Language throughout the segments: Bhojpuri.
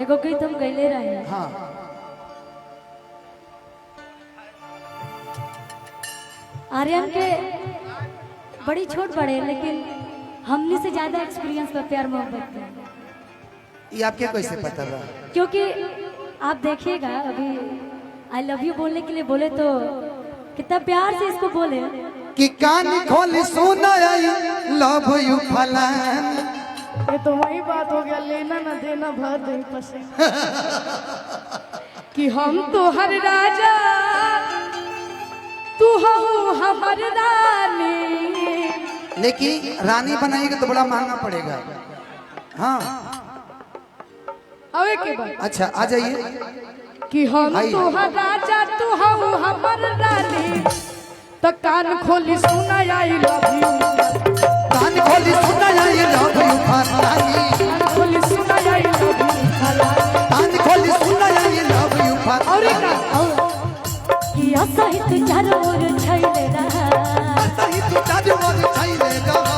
एगो गीत हम गईले रहे। हाँ आर्यन के बड़ी छोट बड़े लेकिन हमने से ज्यादा एक्सपीरियंस पर प्यार मोहब्बत में। ये आपके कैसे पता था? क्योंकि आप देखिएगा अभी आई लव यू बोलने के लिए बोले तो कितना प्यार से इसको बोले कि कान खोल सुना लव यू फलान। ये तो वही बात हो गया, लेना ना देना भर दे पसे कि हम तो हर राजा तू हो हमर रानी। लेकिन रानी बनाएगा तो बड़ा महंगा पड़ेगा। हाँ अवे के बाद अच्छा आ जाइए कि हम तो हर राजा तू हो हमर रानी। तो कान खोली सुना आई लव यू, कान खोली सुना आई लव यू फलानी। कान खोली सुना आई लव यू फलानी। कान खोली सुना आई लव यू और फलानी। का कि असहित चारों ओर छैले रहा सही तू चारों ओर छैले रहा।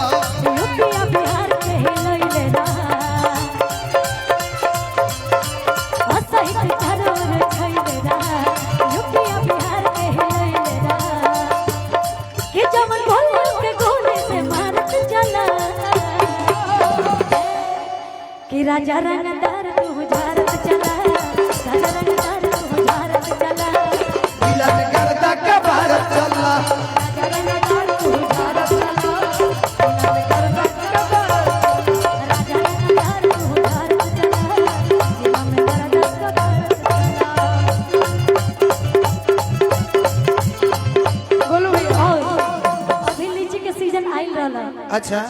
यूपीया बिहार के हिलैले रहा असहित चारों ओर छैले रहा यूपीया बिहार के हिलैले रहा कि जमन भोले के गोले से मारत चला कि राजा रंगदार तू झारत चला राजा रंगदार तू झारत चला मिलन करदा के भारत चला। राजा रंगदार तू झारत चला राजा रंगदार तू झारत चला जीवा में दर्द का बोलो भैया। अभी लीची के सीजन आइल रहला अच्छा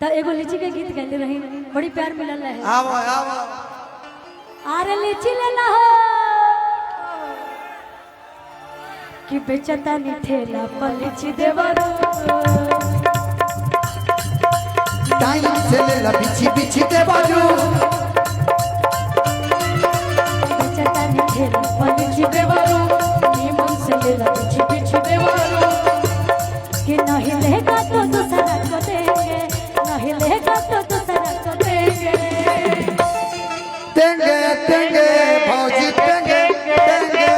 त एगो लीची के गीत गाइले रही बड़ी प्यार मिलल है। आओ आओ आरे लीची लेना हो कि बेचता नी ठेला पर लीची देवरो टाइम से ले ला बिछी बिछी दे बाजू। बेचता नी ठेला पर लीची देवरो नीमन से लेला पीछे पीछे देवरो कि नहीं लेगा तो दूसरा को देंगे नहीं लेगा तो दूसरा को देंगे तेंगे तेंगे भौजी तेंगे तेंगे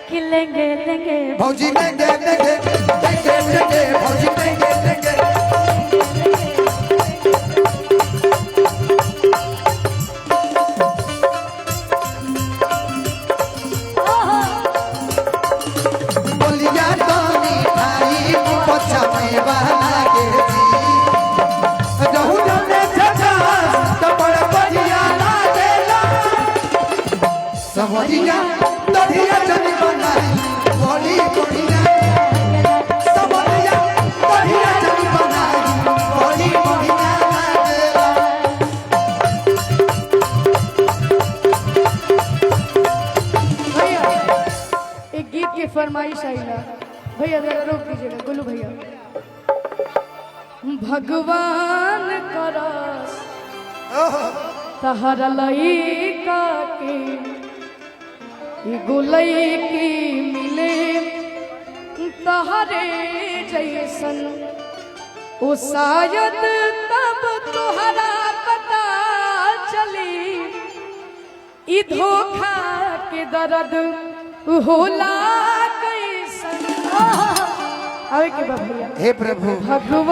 कि लेंगे लेंगे भौजी तेंगे तेंगे तेंगे तेंगे भौजी तेंगे तेंगे। ओहो बोलिया दानी भाई बच्चा में बना के जी रहू ने जगा तो बड़ बढ़िया लागेला। समझिया दधिया जनी बनाई बड़ी बढ़िया। समझिया दधिया जनी बनाई बड़ी बढ़िया लागेला। भैया एक गीत की फरमाइश आई ना भैया, जरा रोक दीजिएगा गोलू भैया। भगवान करस तहरा लइका के एगो लइकी मिले तहरे जैसन ओ शायद तब तोहरा पता चली ई धोखा के दर्द होला कैसन। आवे के बा भैया। हे प्रभु भगवान